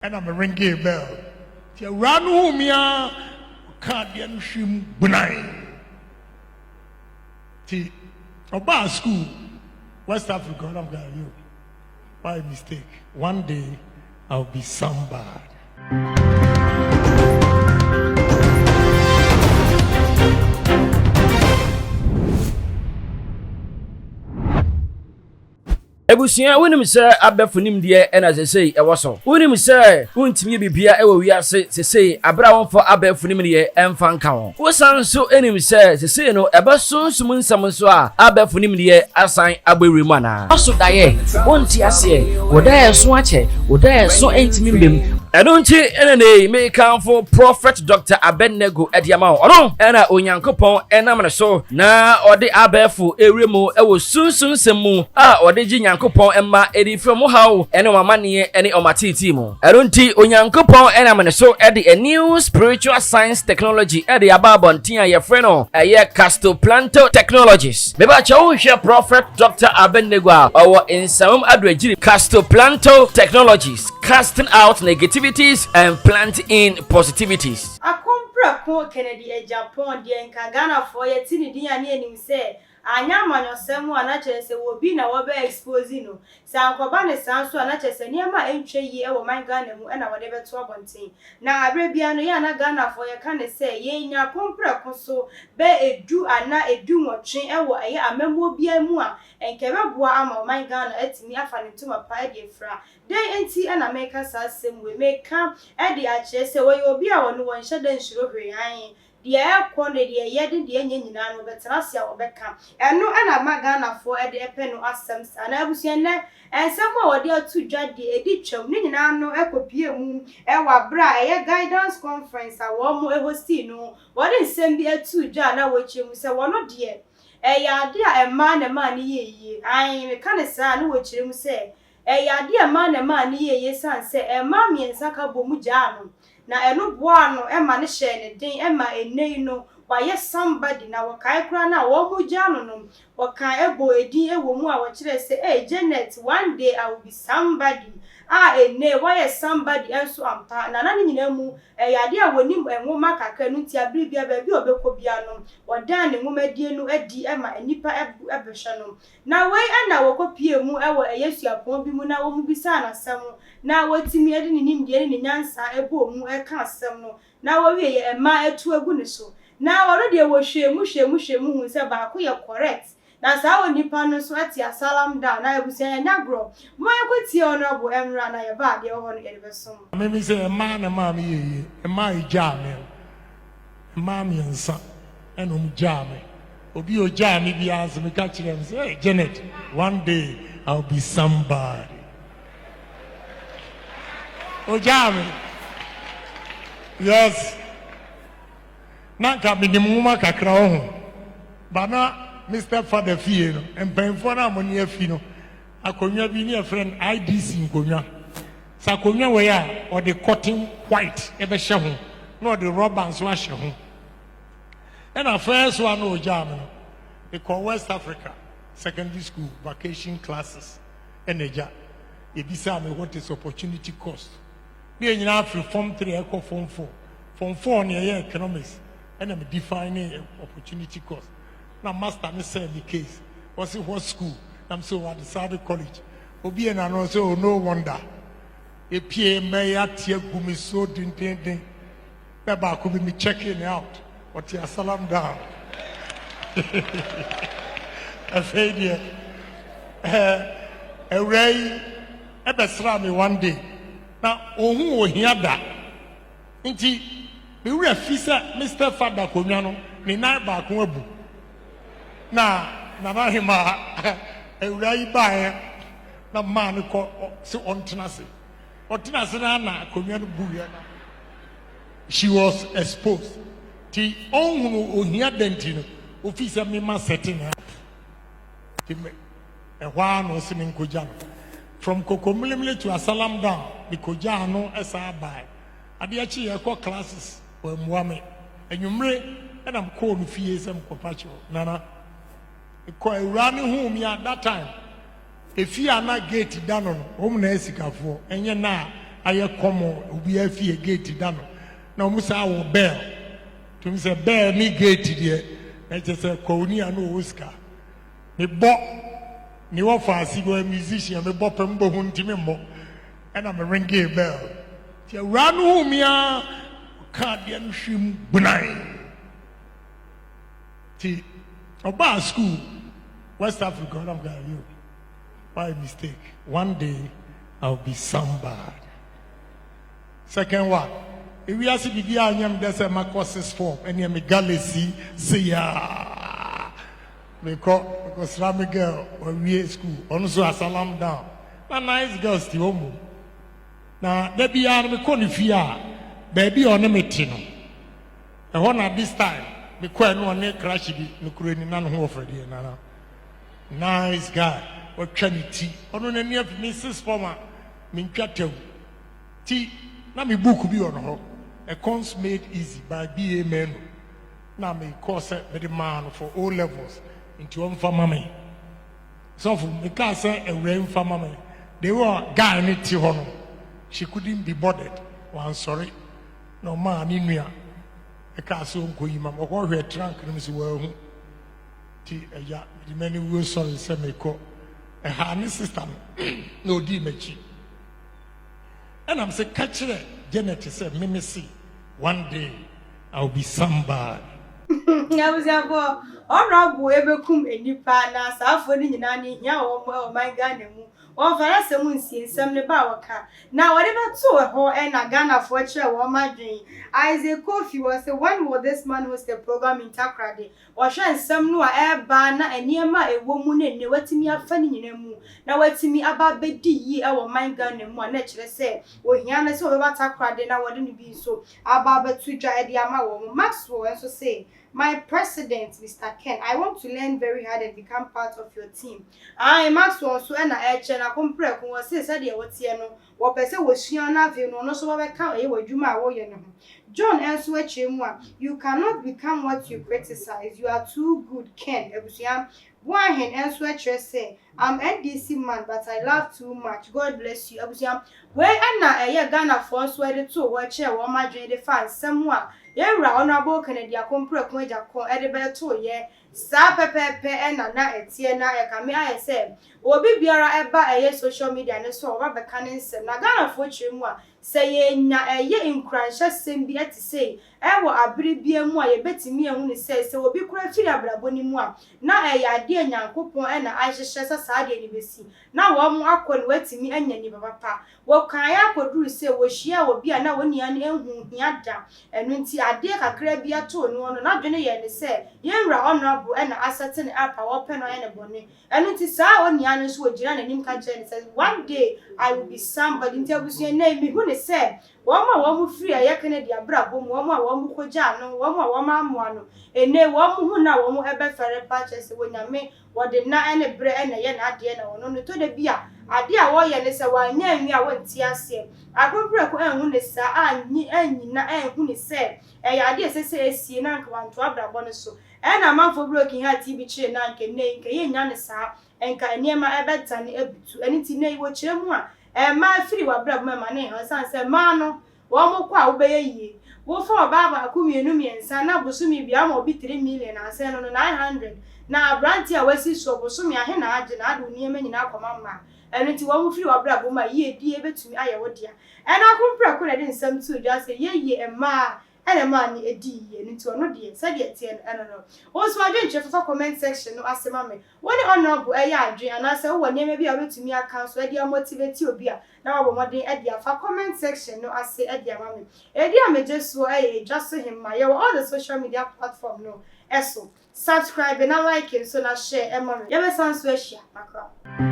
and I'm a ringing a bell. You run home here, can't shim benign. See, about school, West Africa, I'm going to you. By mistake, one day I'll be somebody. Ebusia wonim se abefunim de ena sesei ewoso wonim se wontimi bibia ewo wiase sesei abra wonfo abefunim de emfa nka ho wosan so enim se sesei no ebesonsum nsam so a abefunim de asan agbewremu ana oso daye wonti ase wodaye so ache wodaye so entimi mbem enonchi ena ne me kanfo prophet Dr. Abennego ediama ono ena onyankopon enam ne so na ode abefu ewremu ewo sunsun semu a ode ji Onyankopon emma edi from how ene mamane ene omatiti mu erunti Onyankopon enamane so edi a new spiritual science technology edi ababontin aye freno aye castoplanto technologies beba cha wo hwe prophet Dr. Abennego owo insam adwagiri castoplanto technologies casting out negativities and planting in positivities akompra ko Kennedy Agyapong de nka Ghana for yetini din ane anim se anya manyosemu anachese wobi na wobe expose no sankoba ne sanso anachese niema entwe yi e wo man Ghana mu na wode beto abonten na abrebia no ya na Ghana for ye ka ne se ye nya kompra koso be edu ana edu nwotwe e wo eye amemo bia mu a enkebe boa ama man Ghana atimi afa ne tuma pa de fra den enti na meka sasem we meka e de achese wo obi a wono won hyeda nshiro hweyan dia ekonde dia yede dia nyanyina no betrasia obeka eno ana magana fo ede epeno asems ana abusuan ne ensem a wode atudwa de edi twam ne nyina no ekopie mu ewa bra eye guidance conference a wo mo ehosti no wode nsem bi atudwa na wo chemu se wono de ya de a ema na ma ne yeye ai me ka ne sa na wo chemu se ya de ema na ma ne yeye san se ema miensa ka bomu ja no na eno boa no ema ne hye ne den ema enei no waye somebody na wakai kura na wo mu ja no wakai ebo edin ewo mu a wo kire se Janet one day I will be somebody ene waye somebody enso ampa na na nyina mu yade a wonim enwoma kakra no ntia bibia ba bi obekobia no wodan ne nwomadie no adi ema anipa ebehwe no na wei ana wokopie mu ewo Yesuapon bi mu na wo mu bisa na sam na wotimi ade ne nimdie ne nyansa ebo mu eka asem no na wo wie ema etu egu ne so na already wo hwemu hu se ba ko ye correct na sa woni pa no so ati asalam da na ebusia nya gro mo ekoti honorable emra na ye ba de ho no ye besom me say ema na ma me ye ema ija me ema me nsa enom ja me obi o ja me bi as me ka kire me say Janet one day I'll be somebody o ja me yes na ka minimum kakra ho bana Mr. Father Fie no empemfo na amoni afi no akonwa bi ne friend IDC nkonwa sa konwa we a or the cotton white e be hye ho no the rubber so ahye ho and a first one o jam no they call West Africa secondary school vacation classes eneja e bisa me what is opportunity cost be nyina free form 3 eco form 4 ne ye economics and I'm defining opportunity cost. Now master me say the case. Was it what school? I'm so at the Saudi college. Obi and I know so no wonder. A PA may at gumi so ding. Baba could be me checking out. What you salam down. A failure. A ray ever me one day. Now who hear that? Inti we were fisa Mr. Father Konyano, ni na ba ko abu. Na hima ewrai ba na man ko se ontenase. Ontenase na Konyano bu ya na. She was exposed. Ti onhunu ohia denti no, ofisa me ma setting her. Ti me ehwa no se me nkoja no. From Kokomulemle to Asalam down, the koja no esa bai. Ade achi ye ko classes o muame enwumre and I'm called fie sem kopacho nana ko ewrani hu mi at that time if you are not gate dano home na esikafo enye na aye komo obi afie gate da no na omu sa wo bell to me say bell ni gate there na je say kowni anu Oscar me bo ni wo fa si go musician me bo pem bo hu ntimi mo and I'm ringing a bell ti ranu hu mia ka de no hwim bunai ti oba school West Africa I'm going you by mistake one day I'll be somebody. Second one, if we are to be the anyam, there's a Marcos's form, and you galaxy say ya. Because Rami girl when we at school, also a salam down. A nice girl still home. Now there be an meconifia, baby on a metino. The one at this time, the quite no one crash no Korean none who offered you. Nice guy, or Trinity, or no near Mrs. Former. Minkatew ti na me book bi on ho accounts made easy by BA men na me course be the man for O levels into one farmer me so for me can say a rain farmer me they were guy ni ti ho no she couldn't be bothered one sorry no man ni nua e ka so nko yi ma mo ko hwe trunk no me si wa hu ti eya the many we sorry say me ko e ha ni sister no di mechi. And I'm saying, catch it. Janet said, "Mimi see, one day I'll be somebody." I was able, honorable ever come any partner, suffering in any here or my gun. Or for us, someone sees some about car. Now, whatever to a whole and a Ghana for chair or my dream. Isaac Coffee was the one where this man was the program in Takrade. Or shine some new air banner and near my a woman and what to me a funny in a moo. Now, what to me about Betty ye our my gun and more naturally say, well, Yana saw about Takrade, now wouldn't be so. About to try the Ama Maxwell and so say. My president, Mr. Ken, I want to learn very hard and become part of your team. I am Maxwell, so and I compare who was said, what's here no, what person was she on nothing, no, so I can't hear what you might know. John answered Chimwa, you cannot become what you criticize. You are too good, Ken. Why hen answer say, I'm NDC man, but I love too much. God bless you. Where Anna a year Ghana for swear the two watch or my dream the fans someone. Yera honorable Kennedy a compre kweja ko edebe to ye sa pepepe e na etie na e kame I say obi biara eba eye social media ne so oba beka ne nsem na Ghana fo twemu a say ye nya eye nkranhye sem bi ati say e wo abere bia mu a ye betimi ehu ne say obi kura firi abrabo ni mu a na eye ade nyankopon e na ahyehye sa ade ni besi na wo mu akọ ne watimi anya ni papa wo kan ya koduru say wo hia obi a na woni an ehu hia da enu nti ade kakra bia to no no na dwene ye ne say ye nra honorable e na asete ne apa wo pe no ye ne bone enu nti sa oni an so ogira na nim ka kire ne say one day I will be somebody nti abusu na mi hu ne say wo free a yakene dia brabo mu wo koja no wo amoa no ene wo hu na wo ebe fere pa chese wo nyame wo de na ene bre ene ye na ade na wo no to de bia ade a wo ye ne se wa nya anwi a wo nti ase akobre ko enhu ne sa anyi na enhu ne se e ya ade sese esie na nka wanto abrabo no so e na manfo broken heart bi chire na nke ne nke ye nya ne sa enka eniema ebe tane ebutu eni ti ne wo chire mu a ma firi wa brabo ma ne ho san se ma no wo mo kwa wo be ye wo fa baba ku mienu miensa na bosumi bia ma obi 3 million ase no 900 na abranti a wasi so bosumi ahe na age na adu niema nyina akoma ma enu ti wo mo firi wa brabo ma ye die betumi aye wo dia ena akumpra ko na de nsam tu just say ye ma ene ma ni edi ye nti ono de se de tie eno no wo so adwenche for comment section no asema me woni honorable eya adwen anase wo niema bia betumi aka so e de motivate obi a na wo modern e de afa comment section no ase e de ama me e de amejeso just him ma ye all the social media platform no eso subscribe and like so na share e ma me ye be san so ehia makra